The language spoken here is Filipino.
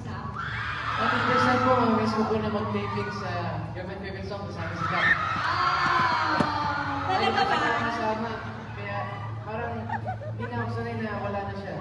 si Cap? Pati first time po, miss ko po na mag-taping sa You're My Favorite Song kasama si Cap. Talaga ba? Kasama. Kaya parang hindi na ako sanay na wala na siya.